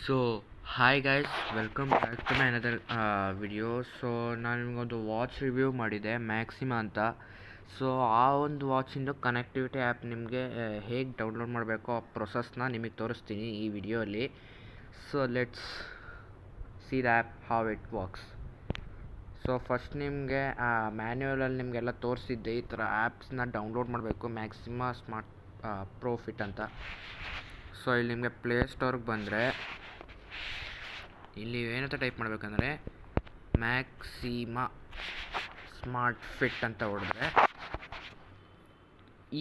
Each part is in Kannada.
So hi guys, welcome back to my another video. So ನಾನು ನಿಮಗೊಂದು ವಾಚ್ ರಿವ್ಯೂ ಮಾಡಿದೆ, ಮ್ಯಾಕ್ಸಿಮಾ ಅಂತ. ಸೊ ಆ ಒಂದು ವಾಚಿಂದು ಕನೆಕ್ಟಿವಿಟಿ ಆ್ಯಪ್ ನಿಮಗೆ ಹೇಗೆ ಡೌನ್ಲೋಡ್ ಮಾಡಬೇಕು ಆ ಪ್ರೊಸೆಸ್ನ ನಿಮಗೆ ತೋರಿಸ್ತೀನಿ ಈ ವಿಡಿಯೋಲಿ. So let's see the app how it works. So first ನಿಮಗೆ ಮ್ಯಾನ್ಯುವಲಲ್ಲಿ ನಿಮಗೆಲ್ಲ ತೋರಿಸಿದ್ದೆ, ಈ ಥರ ಆ್ಯಪ್ಸ್ನ ಡೌನ್ಲೋಡ್ ಮಾಡಬೇಕು, ಮ್ಯಾಕ್ಸಿಮಾ ಸ್ಮಾರ್ಟ್ ಪ್ರೋಫಿಟ್ ಅಂತ. ಸೊ ಇಲ್ಲಿ ನಿಮಗೆ ಪ್ಲೇಸ್ಟೋರ್ಗೆ ಬಂದರೆ ಇಲ್ಲಿ ಏನಂತ ಟೈಪ್ ಮಾಡಬೇಕಂದ್ರೆ ಮ್ಯಾಕ್ಸಿಮಾ ಸ್ಮಾರ್ಟ್ ಫಿಟ್ ಅಂತ ಹೊಡೆದ್ರೆ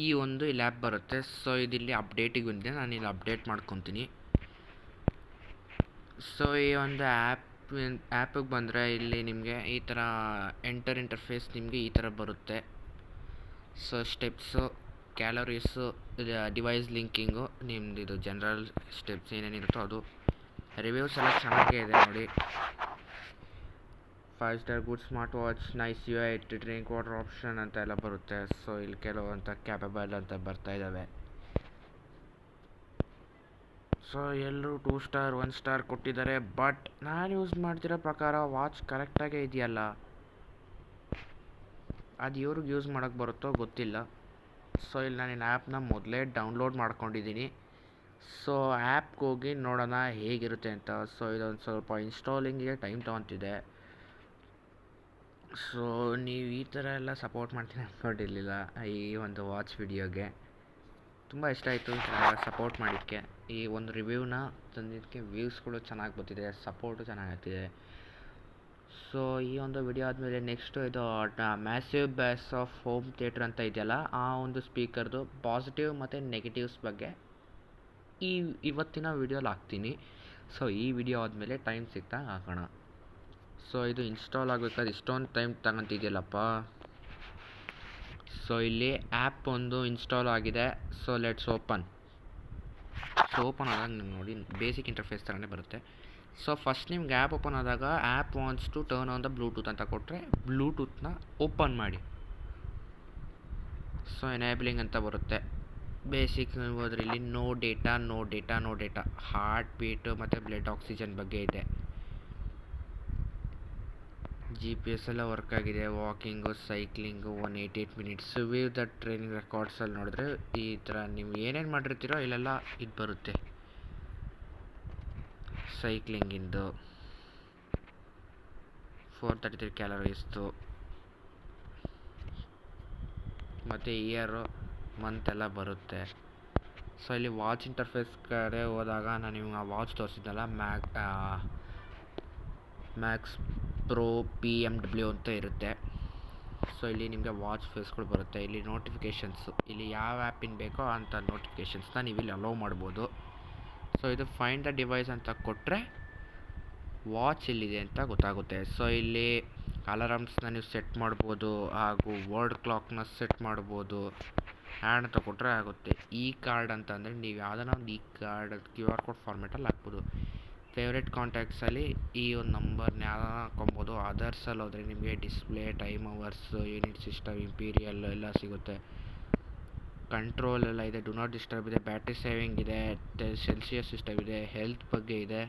ಈ ಒಂದು ಇಲ್ಲಿ ಆ್ಯಪ್ ಬರುತ್ತೆ. ಸೊ ಇದಿಲ್ಲಿ ಅಪ್ಡೇಟಿಗೆ ಬಂದಿದೆ, ನಾನು ಇಲ್ಲಿ ಅಪ್ಡೇಟ್ ಮಾಡ್ಕೊತೀನಿ. ಸೊ ಈ ಒಂದು ಆ್ಯಪಿಗೆ ಬಂದರೆ ಇಲ್ಲಿ ನಿಮಗೆ ಈ ಥರ ಇಂಟರ್ಫೇಸ್ ನಿಮಗೆ ಈ ಥರ ಬರುತ್ತೆ. ಸೊ ಸ್ಟೆಪ್ಸು, ಕ್ಯಾಲರೀಸು, ಡಿವೈಸ್ ಲಿಂಕಿಂಗು, ನಿಮ್ದು ಇದು ಜನರಲ್ ಸ್ಟೆಪ್ಸ್ ಏನೇನಿರುತ್ತೋ ಅದು. ರಿವ್ಯೂಸ್ ಎಲ್ಲ ಚೆನ್ನಾಗೇ ಇದೆ ನೋಡಿ. 5 star good smart watch, nice UI, drink water option ಅಂತ ಎಲ್ಲ ಬರುತ್ತೆ. ಸೊ ಇಲ್ಲಿ ಕೆಲವಂತ ಕ್ಯಾಪಬಲ್ ಅಂತ ಬರ್ತಾ ಇದ್ದಾವೆ. ಸೊ ಎಲ್ಲರೂ 2 ಸ್ಟಾರ್ 1 ಸ್ಟಾರ್ ಕೊಟ್ಟಿದ್ದಾರೆ. ಬಟ್ ನಾನು ಯೂಸ್ ಮಾಡ್ತಿರೋ ಪ್ರಕಾರ ವಾಚ್ ಕರೆಕ್ಟಾಗೇ ಇದೆಯಲ್ಲ, ಅದು ಇವ್ರಿಗೆ ಯೂಸ್ ಮಾಡೋಕ್ಕೆ ಬರುತ್ತೋ ಗೊತ್ತಿಲ್ಲ. ಸೊ ಇಲ್ಲಿ ನಾನು ಆ್ಯಪ್ನ ಮೊದಲೇ ಡೌನ್ಲೋಡ್ ಮಾಡ್ಕೊಂಡಿದ್ದೀನಿ. ಸೊ ಆ್ಯಪ್ಗೆ ಹೋಗಿ ನೋಡೋಣ ಹೇಗಿರುತ್ತೆ ಅಂತ. ಸೊ ಇದೊಂದು ಸ್ವಲ್ಪ ಇನ್ಸ್ಟಾಲಿಂಗಿಗೆ ಟೈಮ್ ತೊಗೊತಿದೆ. ಸೊ ನೀವು ಈ ಥರ ಎಲ್ಲ ಸಪೋರ್ಟ್ ಮಾಡ್ತೀನಿ ಅಂದ್ಕೊಂಡಿರಲಿಲ್ಲ ಈ ಒಂದು ವಾಚ್ ವಿಡಿಯೋಗೆ. ತುಂಬ ಇಷ್ಟ ಆಯಿತು ಸಪೋರ್ಟ್ ಮಾಡಿದ್ದಕ್ಕೆ. ಈ ಒಂದು ರಿವ್ಯೂನ ತಂದಿದ್ದಕ್ಕೆ ವ್ಯೂಸ್ಗಳು ಚೆನ್ನಾಗಿ ಬರ್ತಿದೆ, ಸಪೋರ್ಟು ಚೆನ್ನಾಗಾಗ್ತಿದೆ. ಸೊ ಈ ಒಂದು ವಿಡಿಯೋ ಆದಮೇಲೆ ನೆಕ್ಸ್ಟು ಇದು massive base of home theatre ಅಂತ ಇದೆಯಲ್ಲ, ಆ ಒಂದು ಸ್ಪೀಕರ್ದು ಪಾಸಿಟಿವ್ ಮತ್ತು ನೆಗೆಟಿವ್ಸ್ ಬಗ್ಗೆ ಇವತ್ತಿನ ವಿಡಿಯೋಲಿ ಹಾಕ್ತೀನಿ. ಸೊ ಈ ವಿಡಿಯೋ ಆದಮೇಲೆ ಟೈಮ್ ಸಿಗ್ತಾ ಹಾಕೋಣ. ಸೊ ಇದು ಇನ್ಸ್ಟಾಲ್ ಆಗಬೇಕಾದ್ರೆ ಇಷ್ಟೊಂದು ಟೈಮ್ ತಗೊಂತಿದೆಯಲ್ಲಪ್ಪ. ಸೊ ಇಲ್ಲಿ ಆ್ಯಪ್ ಒಂದು ಇನ್ಸ್ಟಾಲ್ ಆಗಿದೆ. So let's open. So open ಆದಾಗ ನಿಮ್ಗೆ ನೋಡಿ ಬೇಸಿಕ್ ಇಂಟರ್ಫೇಸ್ ಥರನೇ ಬರುತ್ತೆ. ಸೊ ಫಸ್ಟ್ ನಿಮ್ಗೆ ಆ್ಯಪ್ ಓಪನ್ ಆದಾಗ app wants to turn on the Bluetooth ಅಂತ ಕೊಟ್ಟರೆ ಬ್ಲೂಟೂತ್ನ ಓಪನ್ ಮಾಡಿ. ಸೊ ಎನೇಬಲಿಂಗ್ ಅಂತ ಬರುತ್ತೆ. ಬೇಸಿಕ್ ಹೋದ್ರೆ ಇಲ್ಲಿ ನೋ ಡೇಟಾ ಹಾರ್ಟ್ ಬೀಟು ಮತ್ತು ಬ್ಲಡ್ ಆಕ್ಸಿಜನ್ ಬಗ್ಗೆ ಇದೆ. GPS ಎಲ್ಲ ವರ್ಕ್ ಆಗಿದೆ. Walking, cycling 188 minutes, view the training ರೆಕಾರ್ಡ್ಸಲ್ಲಿ ನೋಡಿದ್ರೆ ಈ ಥರ ನೀವು ಏನೇನು ಮಾಡಿರ್ತೀರೋ ಇಲ್ಲೆಲ್ಲ ಇದು ಬರುತ್ತೆ. ಸೈಕ್ಲಿಂಗಿಂದು 433 ಕ್ಯಾಲರೀಸ್ದು ಮತ್ತು ಇಯರು, ಮಂತ್ ಎಲ್ಲ ಬರುತ್ತೆ. ಸೊ ಇಲ್ಲಿ ವಾಚ್ ಇಂಟರ್ಫೇಸ್ ಕಡೆ ಹೋದಾಗ ನಾನು ನಿಮ್ಗೆ ವಾಚ್ ತೋರಿಸಿದ್ನಲ್ಲ, ಮ್ಯಾಕ್ಸ್ ಪ್ರೋ BMW ಅಂತ ಇರುತ್ತೆ. ಸೊ ಇಲ್ಲಿ ನಿಮಗೆ ವಾಚ್ ಫೇಸ್ಗಳು ಬರುತ್ತೆ. ಇಲ್ಲಿ ನೋಟಿಫಿಕೇಷನ್ಸು, ಇಲ್ಲಿ ಯಾವ ಆ್ಯಪಿನ ಬೇಕೋ ಅಂಥ ನೋಟಿಫಿಕೇಷನ್ಸ್ನ ನೀವು ಇಲ್ಲಿ ಅಲೋ ಮಾಡ್ಬೋದು. ಸೊ ಇದು ಫೈಂಡ್ ದ ಡಿವೈಸ್ ಅಂತ ಕೊಟ್ಟರೆ ವಾಚ್ ಎಲ್ಲಿದೆ ಅಂತ ಗೊತ್ತಾಗುತ್ತೆ. ಸೊ ಇಲ್ಲಿ ಅಲಾರಮ್ಸ್ನ ನೀವು ಸೆಟ್ ಮಾಡ್ಬೋದು, ಹಾಗೂ ವರ್ಡ್ ಕ್ಲಾಕ್ನ ಸೆಟ್ ಮಾಡ್ಬೋದು. ಆ್ಯಡ್ ಅಂತ ಕೊಟ್ಟರೆ ಆಗುತ್ತೆ. ಈ ಕಾರ್ಡ್ ಅಂತಂದರೆ ನೀವು ಯಾವುದನ್ನ ಒಂದು ಈ ಕಾರ್ಡ್ QR ಕೋಡ್ ಫಾರ್ಮೇಟಲ್ಲಿ ಹಾಕ್ಬೋದು. ಫೇವ್ರೆಟ್ ಕಾಂಟ್ಯಾಕ್ಟ್ಸಲ್ಲಿ ಈ ಒಂದು ನಂಬರ್ನ ಯಾವ್ದಾರ ಹಾಕ್ಕೊಬೋದು. ಅದರ್ಸಲ್ಲಿ ಹೋದರೆ ನಿಮಗೆ display, time, hours, unit system, imperial ಎಲ್ಲ ಸಿಗುತ್ತೆ. ಕಂಟ್ರೋಲ್ ಎಲ್ಲ ಇದೆ, ಡು ನಾಟ್ ಡಿಸ್ಟರ್ಬ್ ಇದೆ, ಬ್ಯಾಟ್ರಿ ಸೇವಿಂಗ್ ಇದೆ, ಸೆಲ್ಸಿಯಸ್ ಸಿಸ್ಟಮ್ ಇದೆ, ಹೆಲ್ತ್ ಬಗ್ಗೆ ಇದೆ,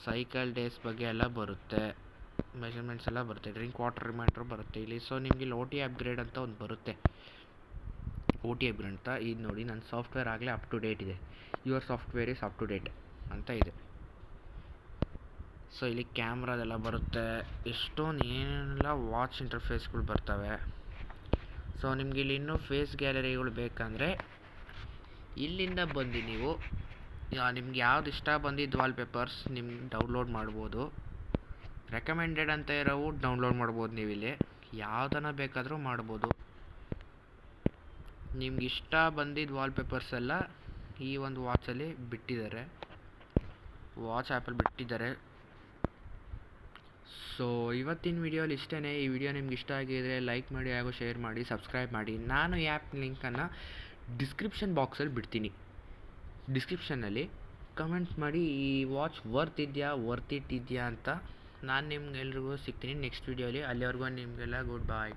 ಸೈಕಲ್ ಡೇಸ್ ಬಗ್ಗೆ ಎಲ್ಲ ಬರುತ್ತೆ, ಮೆಷರ್ಮೆಂಟ್ಸ್ ಎಲ್ಲ ಬರುತ್ತೆ, ಡ್ರಿಂಕ್ ವಾಟರ್ ರಿಮೈಂಡರ್ ಬರುತ್ತೆ ಇಲ್ಲಿ. ಸೊ ನಿಮಗೆ ಇಲ್ಲಿ OT ಅಪ್ಗ್ರೇಡ್ ಅಂತ ಒಂದು ಬರುತ್ತೆ. OT ಅಪ್ಗ್ರೇಡ್ ಅಂತ ಇದು ನೋಡಿ, ನನ್ನ ಸಾಫ್ಟ್ವೇರ್ ಆಗಲೇ ಅಪ್ ಟು ಡೇಟ್ ಇದೆ. Your software is up to date ಅಂತ ಇದೆ. ಸೊ ಇಲ್ಲಿ ಕ್ಯಾಮ್ರಾದೆಲ್ಲ ಬರುತ್ತೆ. ಎಷ್ಟೊಂದು ಏನೆಲ್ಲ ವಾಚ್ ಇಂಟರ್ಫೇಸ್ಗಳು ಬರ್ತವೆ. ಸೊ ನಿಮ್ಗೆ ಇಲ್ಲಿ ಇನ್ನೂ ಫೇಸ್ ಗ್ಯಾಲರಿಗಳು ಬೇಕಂದರೆ ಇಲ್ಲಿಂದ ಬಂದು ನೀವು ನಿಮ್ಗೆ ಯಾವ್ದು ಇಷ್ಟ ಬಂದಿದ್ದು ವಾಲ್ಪೇಪರ್ಸ್ ನಿಮ್ಗೆ ಡೌನ್ಲೋಡ್ ಮಾಡ್ಬೋದು. ರೆಕಮೆಂಡೆಡ್ ಅಂತ ಇರೋವು ಡೌನ್ಲೋಡ್ ಮಾಡ್ಬೋದು. ನೀವು ಇಲ್ಲಿ ಯಾವುದನ್ನು ಬೇಕಾದರೂ ಮಾಡ್ಬೋದು. ನಿಮ್ಗೆ ಇಷ್ಟ ಬಂದಿದ್ದು ವಾಲ್ಪೇಪರ್ಸ್ ಎಲ್ಲ ಈ ಒಂದು ವಾಚಲ್ಲಿ ಬಿಟ್ಟಿದ್ದಾರೆ, ವಾಚ್ ಆ್ಯಪಲ್ಲಿ ಬಿಟ್ಟಿದ್ದಾರೆ. ಸೊ ಇವತ್ತಿನ ವಿಡಿಯೋಲಿ ಇಷ್ಟೇ. ಈ ವಿಡಿಯೋ ನಿಮ್ಗೆ ಇಷ್ಟ ಆಗಿದರೆ ಲೈಕ್ ಮಾಡಿ ಹಾಗೂ ಶೇರ್ ಮಾಡಿ, ಸಬ್ಸ್ಕ್ರೈಬ್ ಮಾಡಿ. ನಾನು ಈ ಆ್ಯಪ್ ಲಿಂಕನ್ನು ಡಿಸ್ಕ್ರಿಪ್ಷನ್ ಬಾಕ್ಸಲ್ಲಿ ಬಿಡ್ತೀನಿ. ಡಿಸ್ಕ್ರಿಪ್ಷನ್ನಲ್ಲಿ ಕಮೆಂಟ್ ಮಾಡಿ ಈ ವಾಚ್ ವರ್ತ್ ಇಟ್ ಇದೆಯಾ ಅಂತ. ನಾನು ನಿಮ್ಗೆಲ್ರಿಗೂ ಸಿಗ್ತೀನಿ ನೆಕ್ಸ್ಟ್ ವಿಡಿಯೋಲಿ. ಅಲ್ಲಿವರೆಗೂ ನಿಮಗೆಲ್ಲ ಗುಡ್ ಬಾಯ್.